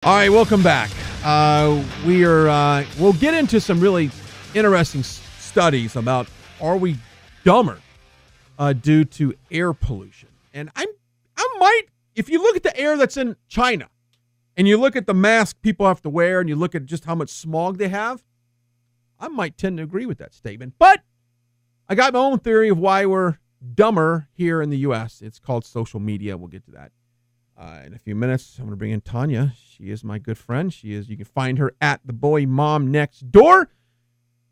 All right, welcome back. We'll get into some really interesting studies about are we dumber due to air pollution. And I might, if you look at the air that's in China and you look at the mask people have to wear and you look at just how much smog they have, I might tend to agree with that statement. But I got my own theory of why we're dumber here in the U.S. It's called social media. We'll get to that. In a few minutes, I'm going to bring in Tania. She is my good friend. You can find her at the boy mom next door.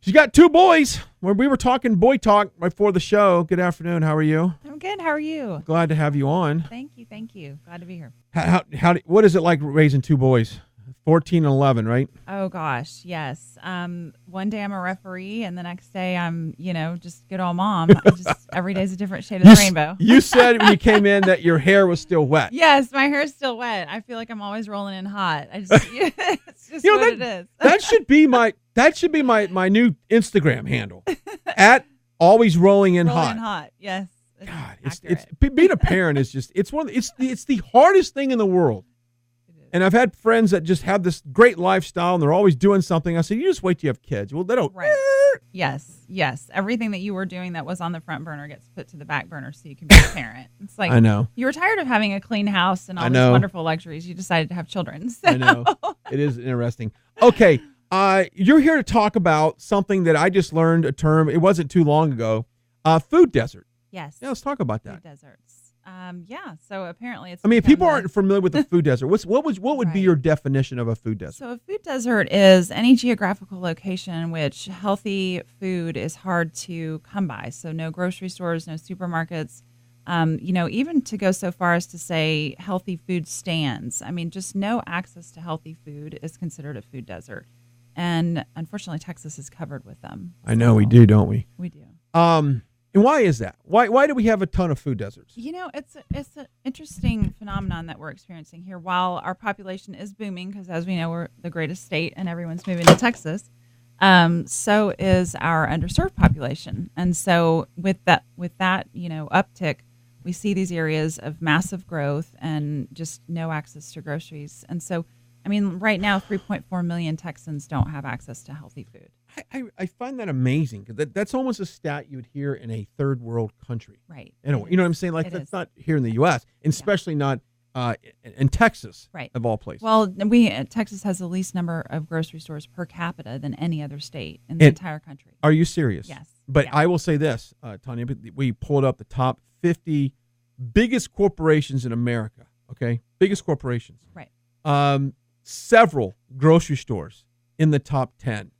She's got 2 boys. When we were talking boy talk right before the show. Good afternoon. How are you? I'm good. How are you? Glad to have you on. Thank you. Glad to be here. What is it like raising 2 boys? 14 and 11, right? Oh gosh, yes. One day I'm a referee, and the next day I'm, just good old mom. Every day's a different shade of the rainbow. You said when you came in that your hair was still wet. Yes, my hair's still wet. I feel like I'm always rolling in hot. It's just what it is. that should be my new Instagram handle. At always rolling in hot. Rolling in hot. Yes. God, it's being a parent is just it's the hardest thing in the world. And I've had friends that just have this great lifestyle and they're always doing something. I said, you just wait till you have kids. Well, they don't. Right. Yes. Everything that you were doing that was on the front burner gets put to the back burner so you can be a parent. It's like, I know. You were tired of having a clean house and all these wonderful luxuries. You decided to have children. So. I know. It is interesting. Okay. You're here to talk about something that I just learned a term. It wasn't too long ago. Food desert. Yes. Yeah, let's talk about that. Food deserts. So apparently it's. If people aren't familiar with the food desert, what would be your definition of a food desert? So a food desert is any geographical location in which healthy food is hard to come by. So no grocery stores, no supermarkets, even to go so far as to say healthy food stands. Just no access to healthy food is considered a food desert. And unfortunately, Texas is covered with them. I know we do, don't we? We do. And why is that? Why do we have a ton of food deserts? It's an interesting phenomenon that we're experiencing here. While our population is booming, because as we know, we're the greatest state and everyone's moving to Texas, so is our underserved population. And so with that, uptick, we see these areas of massive growth and just no access to groceries. And so, right now, 3.4 million Texans don't have access to healthy food. I find that amazing because that's almost a stat you would hear in a third world country. Right. Anyway, you know what I'm saying? Like that's not here in the U.S., and especially not in Texas, right, of all places. Well, Texas has the least number of grocery stores per capita than any other state in the entire country. Are you serious? Yes. But I will say this, Tania, we pulled up the top 50 biggest corporations in America, okay? Biggest corporations. Right. Several grocery stores in the top 10.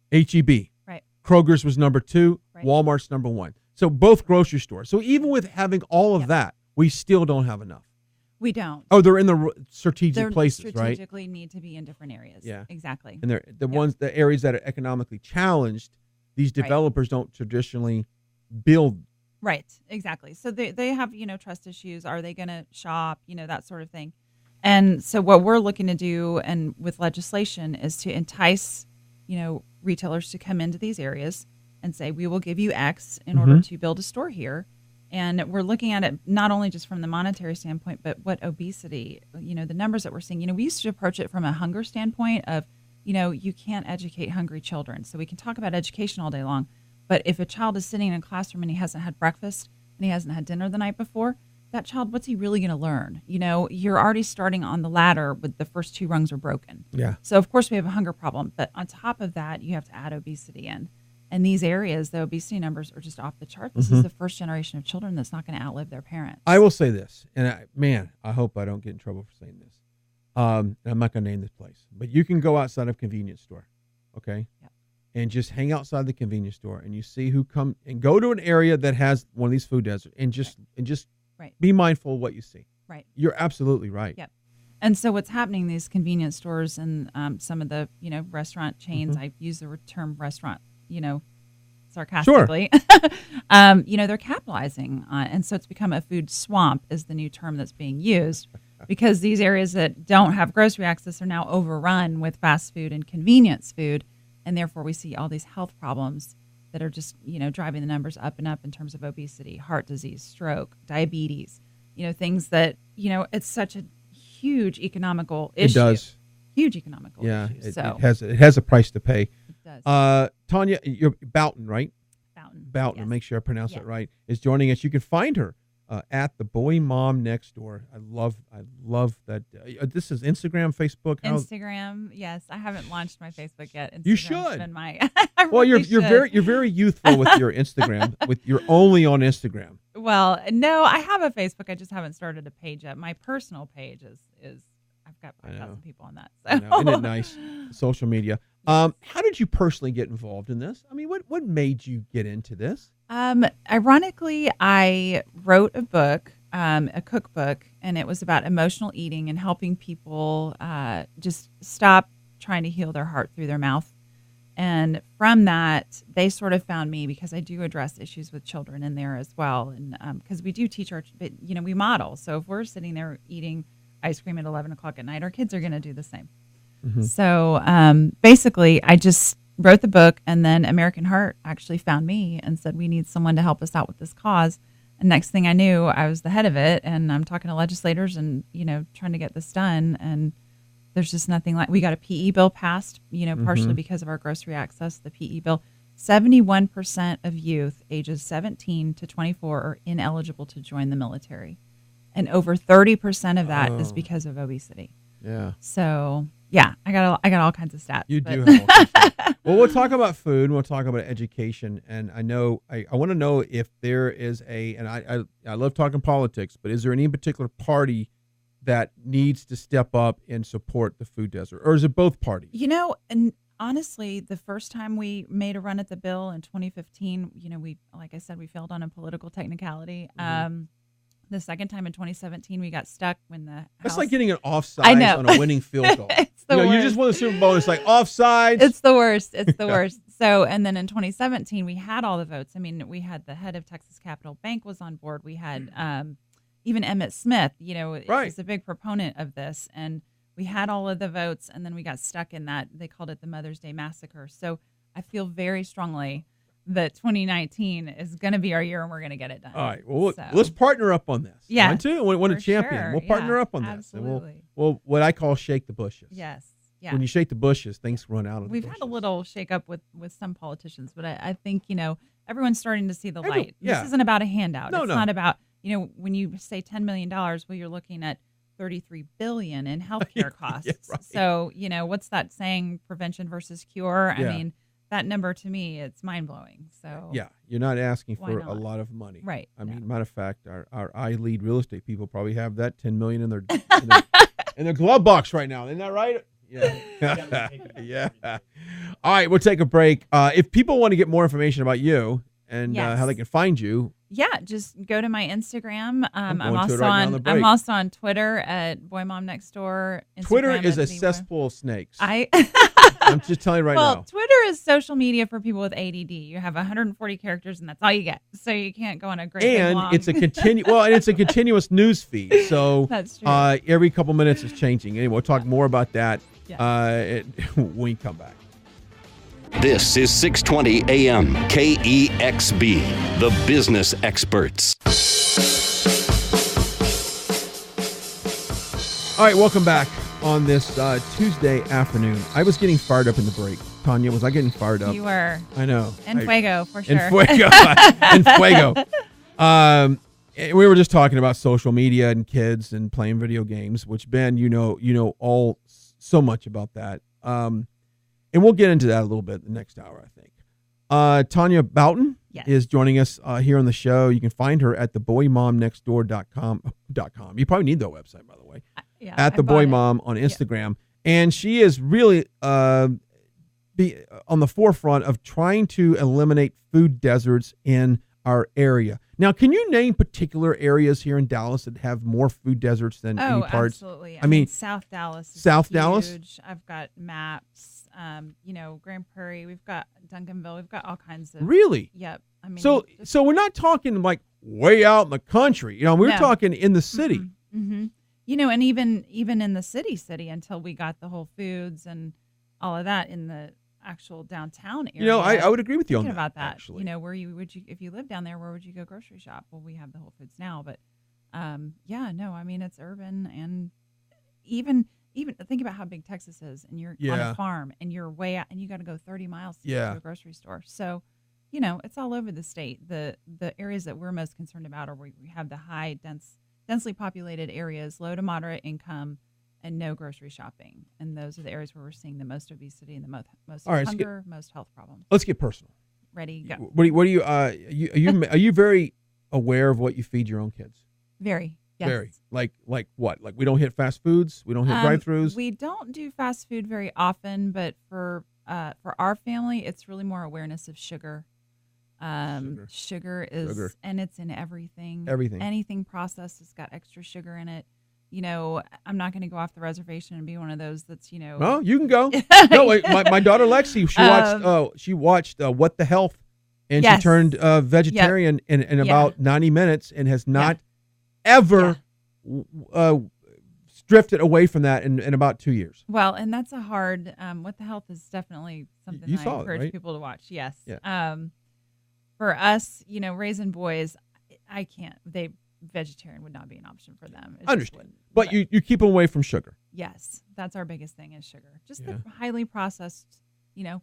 H-E-B. Right. Kroger's was number 2. Right. Walmart's number 1. So both grocery stores. So even with having all of that, we still don't have enough. We don't. Oh, they're in the strategic places, right? They strategically need to be in different areas. Yeah. Exactly. And they're the areas that are economically challenged, these developers don't traditionally build. Right. Exactly. So they have, trust issues. Are they going to shop? That sort of thing. And so what we're looking to do and with legislation is to entice, retailers to come into these areas and say, we will give you X in order to build a store here. And we're looking at it not only just from the monetary standpoint, but what obesity, the numbers that we're seeing. We used to approach it from a hunger standpoint of, you can't educate hungry children. So we can talk about education all day long. But if a child is sitting in a classroom and he hasn't had breakfast and he hasn't had dinner the night before, that child, what's he really going to learn? You're already starting on the ladder with the first 2 rungs are broken. Yeah. So, of course, we have a hunger problem. But on top of that, you have to add obesity in. And these areas, the obesity numbers are just off the chart. This is the first generation of children that's not going to outlive their parents. I will say this, and I hope I don't get in trouble for saying this. I'm not going to name this place. But you can go outside of a convenience store, okay? Yep. And just hang outside the convenience store, and you see who come and go to an area that has one of these food deserts, and just be mindful of what you see. Right. You're absolutely right. Yep. And so what's happening in these convenience stores and some of the, restaurant chains, I use the term restaurant, sarcastically, Sure. They're capitalizing on, and so it's become a food swamp is the new term that's being used because these areas that don't have grocery access are now overrun with fast food and convenience food. And therefore we see all these health problems that are just, driving the numbers up and up in terms of obesity, heart disease, stroke, diabetes, things that, it's such a huge economical issue. It does. huge economical Yeah, issues. it has a price to pay. It does. Tania, you're Boughton, right? Boughton, Yes. make sure I pronounce Yeah. it right, is joining us. You can find her at the Boy Mom Next Door. I love that. This is Instagram, Facebook. Instagram, yes. I haven't launched my Facebook yet. Instagram's You should. Been my, Well, really you're very youthful with your Instagram. You're only on Instagram. Well, no, I have a Facebook. I just haven't started a page yet. My personal page is I've got 5,000 people on that. So. I know. Isn't it nice? Social media. How did you personally get involved in this? I mean, what made you get into this? Ironically, I wrote a book, a cookbook, and it was about emotional eating and helping people just stop trying to heal their heart through their mouth. And from that, they sort of found me because I do address issues with children in there as well. And because we do teach we model. So if we're sitting there eating ice cream at 11 o'clock at night, our kids are going to do the same. Mm-hmm. So basically, I just wrote the book, and then American Heart actually found me and said, we need someone to help us out with this cause. And next thing I knew, I was the head of it, and I'm talking to legislators and, trying to get this done. And there's just nothing like, we got a PE bill passed, partially because of our grocery access, the PE bill. 71% of youth ages 17 to 24 are ineligible to join the military. And over 30% of that is because of obesity. Yeah. So, yeah, I got all kinds of stats. You do have all kinds of stats. Well, we'll talk about food, and we'll talk about education. And I want to know if there is and I love talking politics, but is there any particular party that needs to step up and support the food desert? Or is it both parties? And honestly, the first time we made a run at the bill in 2015, like I said, we failed on a political technicality. Mm-hmm. The second time in 2017, we got stuck when the That's like getting an offside on a winning field goal. It's the worst. You just won the Super Bowl. It's like offsides. It's the worst. It's the worst. So, and then in 2017, we had all the votes. I mean, we had the head of Texas Capital Bank was on board. We had even Emmett Smith, is a big proponent of this. And we had all of the votes, and then we got stuck in that. They called it the Mother's Day Massacre. So I feel very strongly that 2019 is going to be our year, and we're going to get it done. All right. Well, let's partner up on this. Yeah. Want a champion. Sure. We'll partner up on absolutely. this. And we'll what I call shake the bushes. Yes. Yeah. When you shake the bushes, things run out of We've the bushes. had a little shake up with some politicians, but I think, everyone's starting to see the light. Yeah. This isn't about a handout. No. It's not about, when you say $10 million, well, you're looking at $33 billion in healthcare costs. Yeah, right. So, what's that saying? Prevention versus cure. Yeah. I mean, that number to me, it's mind blowing. So yeah, you're not asking for not? A lot of money, right? I mean, matter of fact, our iLead real estate people probably have that $10 million in their in their glove box right now. Isn't that right? Yeah, yeah. All right, we'll take a break. If people want to get more information about you and how they can find you. Yeah, just go to my Instagram. I'm also on Twitter at Boy Mom Next Door. Instagram Twitter is a cesspool of snakes. I'm just telling you right now. Well, Twitter is social media for people with ADD. You have 140 characters, and that's all you get. So you can't go on a great and it's a it's a continuous news feed. So that's true. Every couple minutes it's changing. Anyway, we'll talk more about that when we come back. This is 620 AM KEXB, the business experts. All right, welcome back on this Tuesday afternoon. I was getting fired up in the break. Tanya, was I getting fired up? You were. I know. En fuego, for sure. En fuego. En fuego. We were just talking about social media and kids and playing video games, which, Ben, you know all so much about that. And we'll get into that a little bit in the next hour, I think. Tania Boughton is joining us here on the show. You can find her at theboymomnextdoor.com. You probably need that website, by the way. At the Boy Mom on Instagram. And she is really on the forefront of trying to eliminate food deserts in our area. Now, can you name particular areas here in Dallas that have more food deserts than any parts? Absolutely. I mean, South Dallas is Dallas? huge. I've got maps. Grand Prairie. We've got Duncanville. We've got all kinds of. Really? Yep. I mean, so we're not talking like way out in the country. We're talking in the city. Mm-hmm. And even in the city until we got the Whole Foods and all of that in the actual downtown area. I would agree with you on that. About that, actually. Where if you live down there, where would you go grocery shop? Well, we have the Whole Foods now, but it's urban, and even even think about how big Texas is, and you're on Yeah. a farm, and you're way out, and you got to go 30 miles to Yeah. get to a grocery store. So, it's all over the state. The areas that we're most concerned about are where we have the densely populated areas, low to moderate income, and no grocery shopping. And those are the areas where we're seeing the most obesity and the most All right, hunger, most health problems. Let's get personal. Ready, go. What do you are you very aware of what you feed your own kids? Very. Yes. Very. Like what? Like we don't hit fast foods, we don't hit drive-throughs. We don't do fast food very often, but for our family, it's really more awareness of sugar. Sugar is, Sugar. and it's in everything. Everything. Anything processed has got extra sugar in it. I'm not going to go off the reservation and be one of those that's, No, you can go. No, wait, my daughter Lexi, she watched What the Health, and Yes. she turned vegetarian in about 90 minutes and has not ever drifted away from that in about 2 years. Well, and that's a hard. What the Health is definitely something You I saw it, encourage right? people to watch. Yes. Yeah. For us, raising boys, I can't. Vegetarian would not be an option for them. It just Understand. wouldn't. But you keep them away from sugar. Yes, that's our biggest thing is sugar. Just Yeah. the highly processed,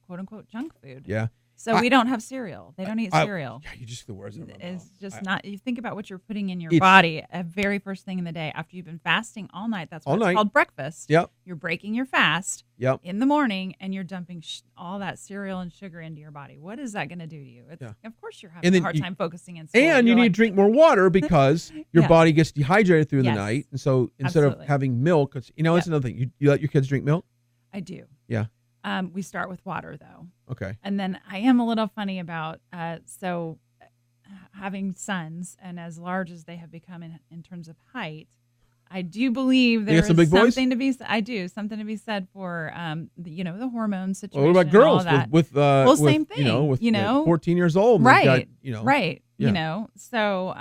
quote unquote junk food. Yeah. So we don't have cereal. They don't eat cereal. Yeah, you just the words out of my It's mouth. just not. You think about what you're putting in your It's- body. A very first thing in the day after you've been fasting all night. That's All what's night. called breakfast. Yep. You're breaking your fast Yep. in the morning, and you're dumping all that cereal and sugar into your body. What is that going to do to you? Of course, you're having And a then hard you- time focusing in school. And you You're need to drink more water because your Yeah. body gets dehydrated through the Yes. night. And so instead Absolutely. of having milk, it's another thing. You let your kids drink milk? I do. Yeah. We start with water though. Okay. And then I am a little funny about having sons, and as large as they have become in terms of height, I do believe there got is some big boys? something to be. I do something to be said for the hormone situation. Well, what about and all girls that. with same thing, with 14 14 years old, and they've right? got, Right. Yeah. So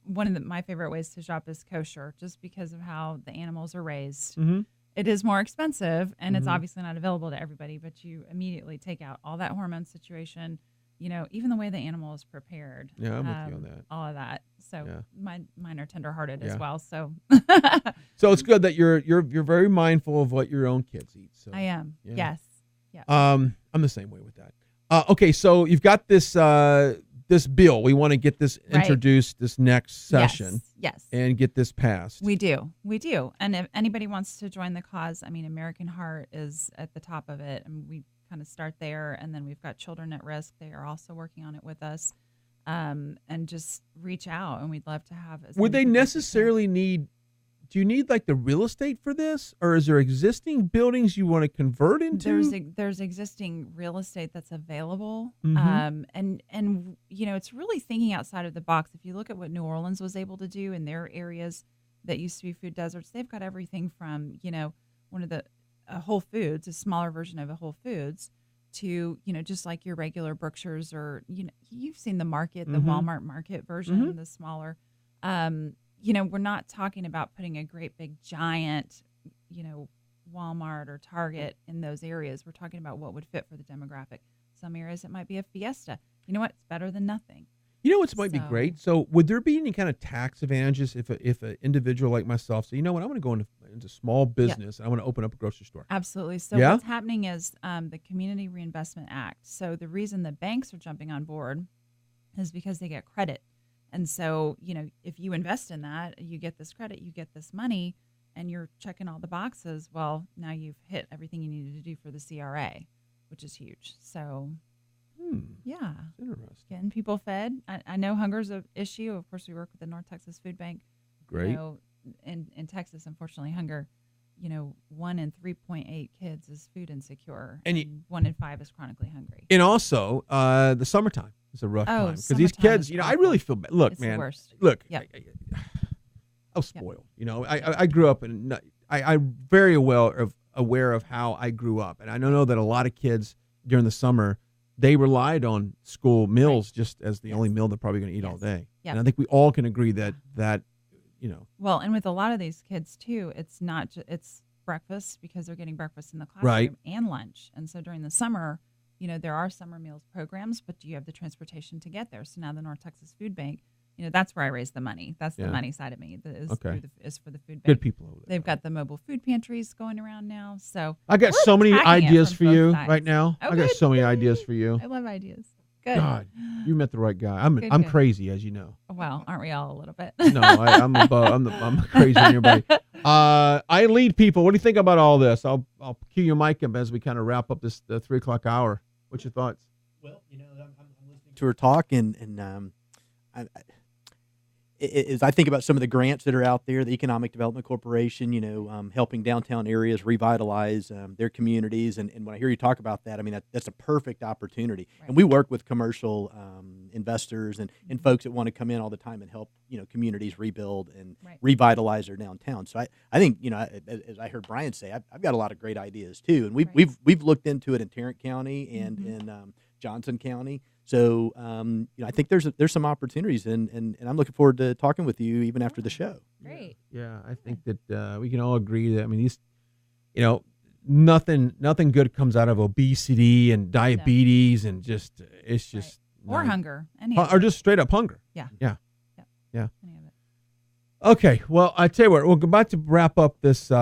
one of my favorite ways to shop is kosher, just because of how the animals are raised. Mhm. It is more expensive, and it's Mhm. obviously not available to everybody, but you immediately take out all that hormone situation, even the way the animal is prepared. Yeah, I'm with you on that. All of that. So Yeah. mine are tenderhearted as Yeah. well. So So it's good that you're very mindful of what your own kids eat. So I am. Yeah. Yes. Yeah. I'm the same way with that. Okay, so you've got this this bill. We want to get this Right. introduced this next session Yes. and get this passed. We do. And if anybody wants to join the cause, American Heart is at the top of it, and we kind of start there. And then we've got Children at Risk. They are also working on it with us. And just reach out, and we'd love to have. Would they necessarily need? Do you need like the real estate for this, or is there existing buildings you want to convert into? There's existing real estate that's available, Mhm. and it's really thinking outside of the box. If you look at what New Orleans was able to do in their areas that used to be food deserts, they've got everything from one of the Whole Foods, a smaller version of a Whole Foods, to just like your regular Brookshire's, or you've seen the market, the Mhm. Walmart market version, Mhm. the smaller. We're not talking about putting a great big giant, Walmart or Target in those areas. We're talking about what would fit for the demographic. Some areas it might be a Fiesta. You know what? It's better than nothing. You know what might be So- great? So would there be any kind of tax advantages if an individual like myself say, you know what, I'm going to go into small business and I want to open up a grocery store? Absolutely. So Yeah? what's happening is the Community Reinvestment Act. So the reason the banks are jumping on board is because they get credit. And so, if you invest in that, you get this credit, you get this money, and you're checking all the boxes. Well, now you've hit everything you needed to do for the CRA, which is huge. So, yeah, Interesting. getting people fed. I know hunger's an issue. Of course, we work with the North Texas Food Bank. Great. In Texas, unfortunately, hunger, 1 in 3.8 kids is food insecure, And 1 in 5 is chronically hungry. And also, the summertime is a rough Oh, time because these summertime kids, is I awful. really feel bad. Look, It's the man, worst. look, Yep. I was spoiled. I grew up and I'm very aware of how I grew up, and I know that a lot of kids during the summer they relied on school meals just as the only meal they're probably going to eat all day. Yep. And I think we all can agree that Well, and with a lot of these kids too, it's not it's breakfast because they're getting breakfast in the classroom Right. and lunch. And so during the summer, there are summer meals programs, but do you have the transportation to get there? So now the North Texas Food Bank, that's where I raise the money. That's the Yeah. money side of me. Is for the food bank. Good people over there. They've got the mobile food pantries going around now. So I got we're so many attacking it ideas from for you both sides. right now. Oh, I got good. so many ideas for you. I love ideas. Good. God, you met the right guy. I'm Good. crazy, as you know. Well, aren't we all a little bit? No, I'm crazy on everybody. I lead people. What do you think about all this? I'll cue your mic up as we kind of wrap up the 3 o'clock hour. What's your thoughts? Well, I'm listening to her talk, and as I think about some of the grants that are out there, the Economic Development Corporation, helping downtown areas revitalize their communities, and when I hear you talk about that, I mean that's a perfect opportunity. Right. And we work with commercial investors and folks that want to come in all the time and help communities rebuild and revitalize their downtown. So I think as I heard Brian say, I've got a lot of great ideas too, and we've looked into it in Tarrant County and in Johnson County. So I think there's some opportunities, and I'm looking forward to talking with you even after the show. Great. Yeah, I think that we can all agree that these, nothing good comes out of obesity and diabetes and it's just or hunger, or just straight up hunger. Yeah. Any of it. Okay, well, I tell you what, we're about to wrap up this 3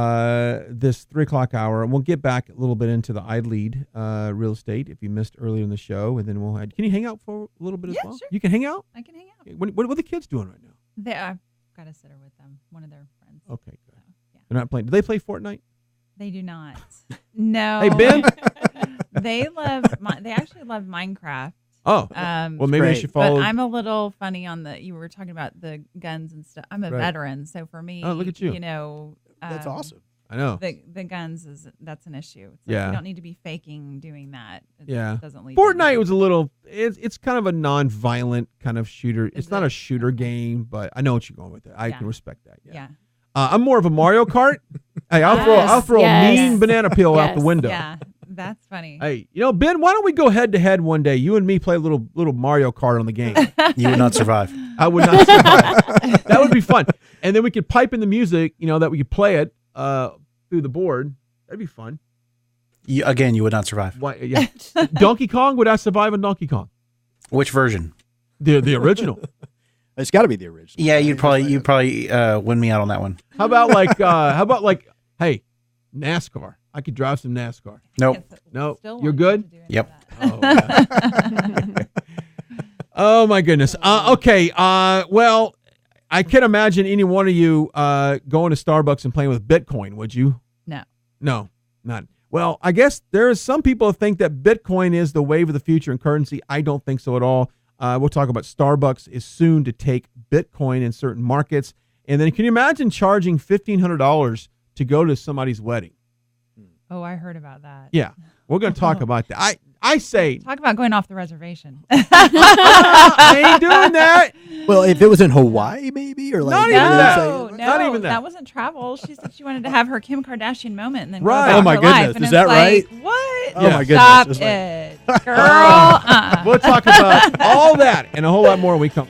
o'clock hour, and we'll get back a little bit into the iLead real estate if you missed earlier in the show, and then can you hang out for a little bit as well? Sure. You can hang out? I can hang out. What are the kids doing right now? I've got a sitter with them, one of their friends. Okay, good. So, yeah. They're not playing. Do they play Fortnite? They do not. No. Hey, Ben? They actually love Minecraft. Oh, well, maybe I should follow. But I'm a little funny on you were talking about the guns and stuff. I'm a veteran, so for me, look at you. That's awesome. I know. The guns that's an issue. It's Yeah. You don't need to be faking doing that. It doesn't lead Fortnite to was a little, it's kind of a non-violent kind of shooter. It's not a shooter game, but I know what you're going with it. I can respect that. Yeah. I'm more of a Mario Kart. Hey, I'll throw a mean banana peel out the window. Yeah, that's funny. Hey, Ben, why don't we go head to head one day? You and me play a little Mario Kart on the game. You would not survive. I would not survive. That would be fun. And then we could pipe in the music, that we could play it through the board. That'd be fun. You would not survive. Why? Yeah. Donkey Kong, would I survive on Donkey Kong? Which version? The original. It's got to be the original. Yeah, you'd probably win me out on that one. How about like hey, NASCAR? I could drive some NASCAR. Nope. No, you're good. Yep. Oh, yeah. Oh my goodness. Okay. Well, I can't imagine any one of you going to Starbucks and playing with Bitcoin. Would you? No, not. Well, I guess there are some people who think that Bitcoin is the wave of the future in currency. I don't think so at all. We'll talk about Starbucks is soon to take Bitcoin in certain markets. And then can you imagine charging $1,500 to go to somebody's wedding? Oh, I heard about that. Yeah, we're going to talk about that. I say... Talk about going off the reservation. I ain't doing that. Well, if it was in Hawaii, maybe? Or like Not even that. No, Not even that. That wasn't travel. She said she wanted to have her Kim Kardashian moment and then Right. go about Oh, my her goodness. life. And Is it's that right? like, what? Oh, my goodness. Stop It's like- it. Girl. We'll talk about all that and a whole lot more when we come.